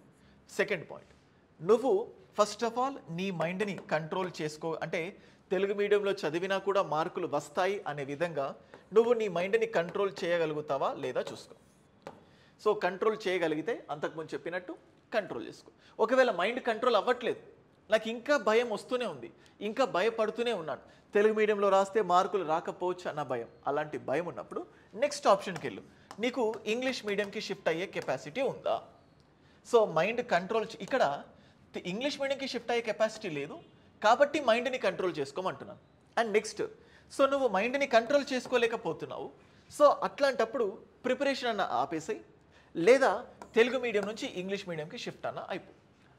సెకండ్ పాయింట్, నువ్వు ఫస్ట్ ఆఫ్ ఆల్ నీ మైండ్ని కంట్రోల్ చేసుకో. అంటే తెలుగు మీడియంలో చదివినా కూడా మార్కులు వస్తాయి అనే విధంగా నువ్వు నీ మైండ్ని కంట్రోల్ చేయగలుగుతావా లేదా చూసుకో. సో కంట్రోల్ చేయగలిగితే అంతకుముందు చెప్పినట్టు కంట్రోల్ చేసుకో. ఒకవేళ మైండ్ కంట్రోల్ అవ్వట్లేదు, నాకు ఇంకా భయం వస్తూనే ఉంది, ఇంకా భయపడుతూనే ఉన్నాను, తెలుగు మీడియంలో రాస్తే మార్కులు రాకపోవచ్చు అన్న భయం, అలాంటి భయం ఉన్నప్పుడు నెక్స్ట్ ఆప్షన్కి వెళ్ళు. నీకు ఇంగ్లీష్ మీడియంకి షిఫ్ట్ అయ్యే కెపాసిటీ ఉందా? సో మైండ్ కంట్రోల్, ఇక్కడ ఇంగ్లీష్ మీడియంకి షిఫ్ట్ అయ్యే కెపాసిటీ లేదు కాబట్టి మైండ్ని కంట్రోల్ చేసుకోమంటున్నాను. అండ్ నెక్స్ట్, సో నువ్వు మైండ్ని కంట్రోల్ చేసుకోలేకపోతున్నావు, సో అట్లాంటప్పుడు ప్రిపరేషన్ అన్న ఆపేసాయి, లేదా తెలుగు మీడియం నుంచి ఇంగ్లీష్ మీడియంకి షిఫ్ట్ అన్న అయిపో.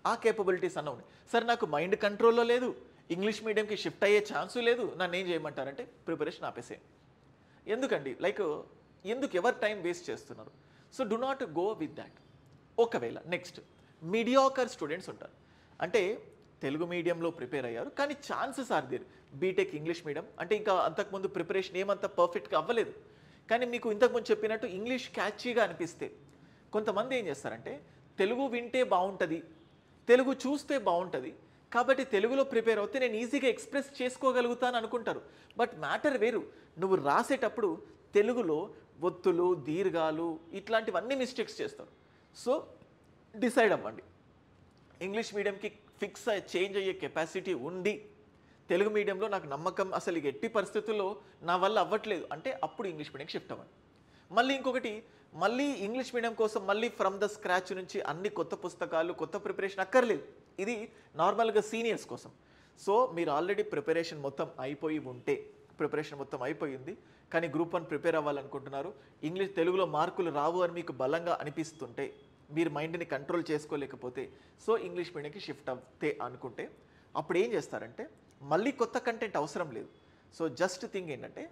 ఆ కేపబిలిటీస్ అన్న ఉన్నాయి. సరే నాకు మైండ్ కంట్రోల్లో లేదు, ఇంగ్లీష్ మీడియంకి షిఫ్ట్ అయ్యే ఛాన్సు లేదు, నన్ను ఏం చేయమంటారంటే ప్రిపరేషన్ ఆపేసేయండి. ఎందుకండి, ఎందుకు ఎవరు టైం వేస్ట్ చేస్తున్నారు? So do not go with that. ఒకవేళ నెక్స్ట్ మీడియాకర్ స్టూడెంట్స్ ఉంటారు, అంటే తెలుగు మీడియంలో ప్రిపేర్ అయ్యారు, కానీ chances are there. BTech English medium అంటే ఇంకా అంతకుముందు ప్రిపరేషన్ ఏమంత పర్ఫెక్ట్గా అవ్వలేదు, కానీ మీకు ఇంతకుముందు చెప్పినట్టు ఇంగ్లీష్ క్యాచీగా అనిపిస్తే కొంతమంది ఏం చేస్తారంటే తెలుగు వింటే బాగుంటుంది, తెలుగు చూస్తే బాగుంటుంది, కాబట్టి తెలుగులో ప్రిపేర్ అవుతే నేను ఈజీగా ఎక్స్ప్రెస్ చేసుకోగలుగుతాను అనుకుంటారు. బట్ మ్యాటర్ వేరు. నువ్వు రాసేటప్పుడు తెలుగులో ఒత్తులు, దీర్ఘాలు ఇట్లాంటివన్నీ మిస్టేక్స్ చేస్తారు. సో డిసైడ్ అవ్వండి. ఇంగ్లీష్ మీడియంకి ఫిక్స్ చేంజ్ అయ్యే కెపాసిటీ ఉంది, తెలుగు మీడియంలో నాకు నమ్మకం అసలు ఎట్టి పరిస్థితుల్లో నా వల్ల అవ్వట్లేదు అంటే అప్పుడు ఇంగ్లీష్ మీడియంకి షిఫ్ట్ అవ్వండి. మళ్ళీ ఇంకొకటి, మళ్ళీ ఇంగ్లీష్ మీడియం కోసం మళ్ళీ ఫ్రమ్ ద స్క్రాచ్ నుంచి అన్ని కొత్త పుస్తకాలు, కొత్త ప్రిపరేషన్ అక్కర్లేదు. ఇది నార్మల్గా సీనియర్స్ కోసం. సో మీరు ఆల్రెడీ ప్రిపరేషన్ మొత్తం అయిపోయి ఉంటే, ప్రిపరేషన్ మొత్తం అయిపోయింది కానీ గ్రూప్ 1 ప్రిపేర్ అవ్వాలనుకుంటున్నారు, ఇంగ్లీష్ తెలుగులో మార్కులు రావు అని మీకు బలంగా అనిపిస్తుంటే, మీరు మైండ్ని కంట్రోల్ చేసుకోలేకపోతే, సో ఇంగ్లీష్ మీడియంకి షిఫ్ట్ అవుతే అనుకుంటే అప్పుడు ఏం చేస్తారంటే మళ్ళీ కొత్త కంటెంట్ అవసరం లేదు. సో జస్ట్ థింగ్ ఏంటంటే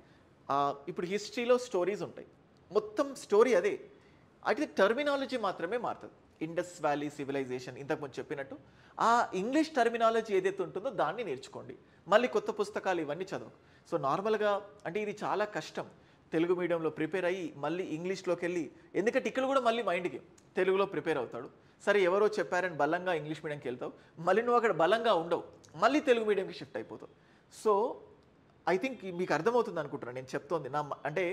ఇప్పుడు హిస్టరీలో స్టోరీస్ ఉంటాయి, మొత్తం స్టోరీ అదే, అయితే టర్మినాలజీ మాత్రమే మారుతుంది. ఇండస్ వ్యాలీ సివిలైజేషన్ ఇంతకుముందు చెప్పినట్టు ఆ ఇంగ్లీష్ టర్మినాలజీ ఏదైతే ఉంటుందో దాన్ని నేర్చుకోండి, మళ్ళీ కొత్త పుస్తకాలు ఇవన్నీ చదవకు. సో నార్మల్గా అంటే ఇది చాలా కష్టం తెలుగు మీడియంలో ప్రిపేర్ అయ్యి మళ్ళీ ఇంగ్లీష్లోకి వెళ్ళి, ఎందుకంటే ఇక్కడ కూడా మళ్ళీ మైండ్కి తెలుగులో ప్రిపేర్ అవుతాడు, సరే ఎవరో చెప్పారని బలంగా ఇంగ్లీష్ మీడియంకి వెళ్తావు, మళ్ళీ నువ్వు అక్కడ బలంగా ఉండవు, మళ్ళీ తెలుగు మీడియంకి షిఫ్ట్ అయిపోతావు. సో ఐ థింక్ మీకు అర్థమవుతుంది అనుకుంటున్నాను నేను చెప్తోంది. అంటే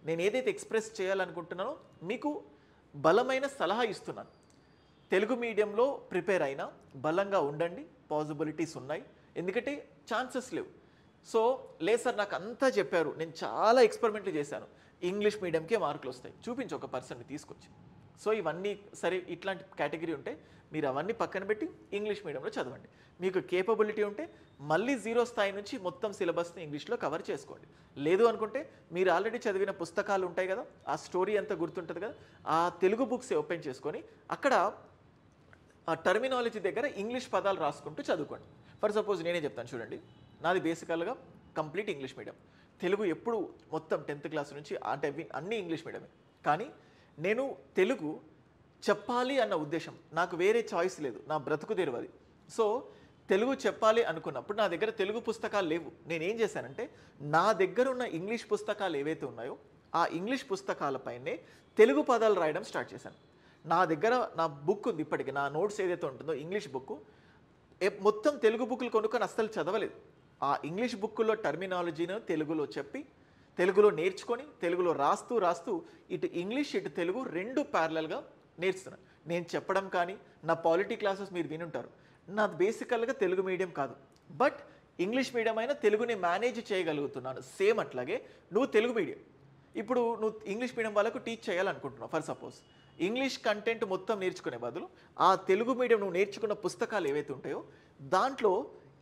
నేను ఏదైతే ఎక్స్ప్రెస్ చేయాలనుకుంటున్నానో మీకు బలమైన సలహా ఇస్తున్నాను. తెలుగు మీడియంలో ప్రిపేర్ అయినా బలంగా ఉండండి, పాసిబిలిటీస్ ఉన్నాయి, ఎందుకంటే ఛాన్సెస్ లేవు. సో లేదు సార్ నాకు అంతా చెప్పారు, నేను చాలా ఎక్స్పెరిమెంట్లు చేశాను, ఇంగ్లీష్ మీడియంకే మార్కులు వస్తాయి, చూపించి ఒక పర్సన్ని తీసుకొచ్చి. సో ఇవన్నీ సరే, ఇట్లాంటి కేటగిరీ ఉంటే మీరు అవన్నీ పక్కన పెట్టి ఇంగ్లీష్ మీడియంలో చదవండి. మీకు కేపబిలిటీ ఉంటే మళ్ళీ 0 స్థాయి నుంచి మొత్తం సిలబస్ని ఇంగ్లీష్లో కవర్ చేసుకోండి. లేదు అనుకుంటే మీరు ఆల్రెడీ చదివిన పుస్తకాలు ఉంటాయి కదా, ఆ స్టోరీ అంతా గుర్తుంటుంది కదా, ఆ తెలుగు బుక్స్ ఓపెన్ చేసుకొని అక్కడ ఆ టర్మినాలజీ దగ్గర ఇంగ్లీష్ పదాలు రాసుకుంటూ చదువుకోండి. ఫర్ సపోజ్ నేనే చెప్తాను చూడండి, నాది బేసికల్గా కంప్లీట్ ఇంగ్లీష్ మీడియం, తెలుగు ఎప్పుడు మొత్తం 10th క్లాస్ నుంచి అంటే అన్నీ ఇంగ్లీష్ మీడియమే, కానీ నేను తెలుగు చెప్పాలి అన్న ఉద్దేశం, నాకు వేరే చాయిస్ లేదు, నా బ్రతుకు తెరువది. సో తెలుగు చెప్పాలి అనుకున్నప్పుడు నా దగ్గర తెలుగు పుస్తకాలు లేవు, నేనేం చేశానంటే నా దగ్గర ఉన్న ఇంగ్లీష్ పుస్తకాలు ఏవైతే ఉన్నాయో ఆ ఇంగ్లీష్ పుస్తకాలపైనే తెలుగు పదాలు రాయడం స్టార్ట్ చేశాను. నా దగ్గర నా బుక్ ఉంది ఇప్పటికి, నా నోట్స్ ఏదైతే ఉంటుందో ఇంగ్లీష్ బుక్, మొత్తం తెలుగు బుక్లు కొనుక్కొని అస్సలు చదవలేదు. ఆ ఇంగ్లీష్ బుక్కులో టర్మినాలజీని తెలుగులో చెప్పి, తెలుగులో నేర్చుకొని, తెలుగులో రాస్తూ రాస్తూ ఇటు ఇంగ్లీష్ ఇటు తెలుగు రెండు ప్యారలల్గా నేర్చుతున్నాను. నేను చెప్పడం కానీ నా పాలిటీ క్లాసెస్ మీరు వినుంటారు, నాది బేసికల్గా తెలుగు మీడియం కాదు, బట్ ఇంగ్లీష్ మీడియం అయినా తెలుగుని మేనేజ్ చేయగలుగుతున్నాను. సేమ్ అట్లాగే నువ్వు తెలుగు మీడియం, ఇప్పుడు నువ్వు ఇంగ్లీష్ మీడియం వాళ్ళకు టీచ్ చేయాలనుకుంటున్నావు, ఫర్ సపోజ్ ఇంగ్లీష్ కంటెంట్ మొత్తం నేర్చుకునే బదులు ఆ తెలుగు మీడియం నువ్వు నేర్చుకున్న పుస్తకాలు ఏవైతే ఉంటాయో దాంట్లో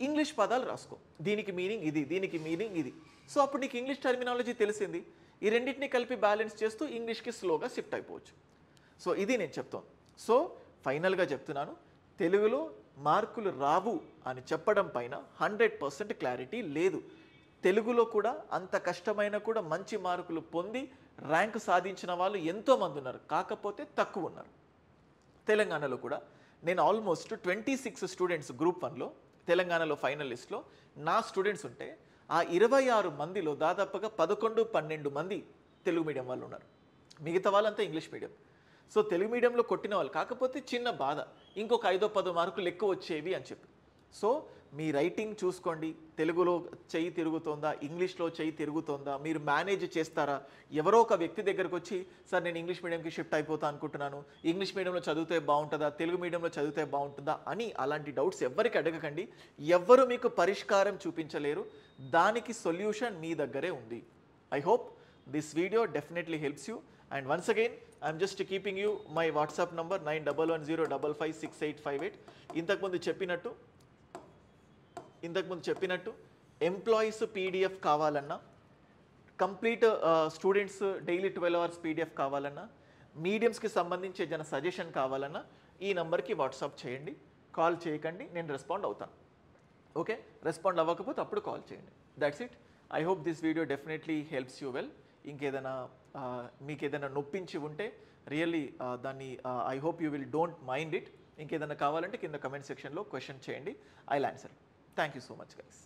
ఇంగ్లీష్ పదాలు రాసుకో, దీనికి మీనింగ్ ఇది, దీనికి మీనింగ్ ఇది. సో అప్పుడు నీకు ఇంగ్లీష్ టర్మినాలజీ తెలిసింది, ఈ రెండింటిని కలిపి బ్యాలెన్స్ చేస్తూ ఇంగ్లీష్కి స్లోగా షిఫ్ట్ అయిపోవచ్చు. సో ఇది నేను చెప్తాను. సో ఫైనల్గా చెప్తున్నాను, తెలుగులో మార్కులు రావు అని చెప్పడం పైన 100% క్లారిటీ లేదు. తెలుగులో కూడా అంత కష్టమైన కూడా మంచి మార్కులు పొంది ర్యాంక్ సాధించిన వాళ్ళు ఎంతోమంది ఉన్నారు, కాకపోతే తక్కువ ఉన్నారు. తెలంగాణలో కూడా నేను ఆల్మోస్ట్ 26 స్టూడెంట్స్ గ్రూప్ 1లో తెలంగాణలో ఫైనల్ లిస్ట్లో నా స్టూడెంట్స్ ఉంటే ఆ 26 మందిలో దాదాపుగా 11-12 మంది తెలుగు మీడియం వాళ్ళు ఉన్నారు, మిగతా వాళ్ళంతా ఇంగ్లీష్ మీడియం. సో తెలుగు మీడియంలో కొట్టిన వాళ్ళు, కాకపోతే చిన్న బాధ ఇంకొక 5-10 మార్కులు ఎక్కువ వచ్చేవి అని చెప్పి. సో మీ రైటింగ్ చూసుకోండి, తెలుగులో చెయ్యి తిరుగుతోందా, ఇంగ్లీష్లో చెయ్యి తిరుగుతోందా, మీరు మేనేజ్ చేస్తారా? ఎవరో ఒక వ్యక్తి దగ్గరకు వచ్చి సార్ నేను ఇంగ్లీష్ మీడియంకి షిఫ్ట్ అయిపోతా అనుకుంటున్నాను, ఇంగ్లీష్ మీడియంలో చదివితే బాగుంటుందా, తెలుగు మీడియంలో చదివితే బాగుంటుందా అని అలాంటి డౌట్స్ ఎవరికి అడగకండి. ఎవ్వరు మీకు పరిష్కారం చూపించలేరు, దానికి సొల్యూషన్ మీ దగ్గరే ఉంది. I hope this video definitely helps you. And once again I'm just keeping you my WhatsApp number 9110556858. ఇంతకుముందు చెప్పినట్టు ఎంప్లాయీస్ పీడిఎఫ్ కావాలన్నా, complete students daily 12 hours PDF కావాలన్నా, మీడియంస్కి సంబంధించి ఏదైనా సజెషన్ కావాలన్నా ఈ నెంబర్కి వాట్సాప్ చేయండి, కాల్ చేయకండి, నేను రెస్పాండ్ అవుతాను. ఓకే, రెస్పాండ్ అవ్వకపోతే అప్పుడు కాల్ చేయండి. That's it. I hope this video definitely helps you well. ఇంకేదైనా మీకు ఏదైనా నొప్పించి ఉంటే రియల్లీ దాన్ని I hope you will don't mind it, ఇంకేదైనా కావాలంటే కింద కమెంట్ సెక్షన్లో క్వశ్చన్ చేయండి, I will answer. Thank you so much guys.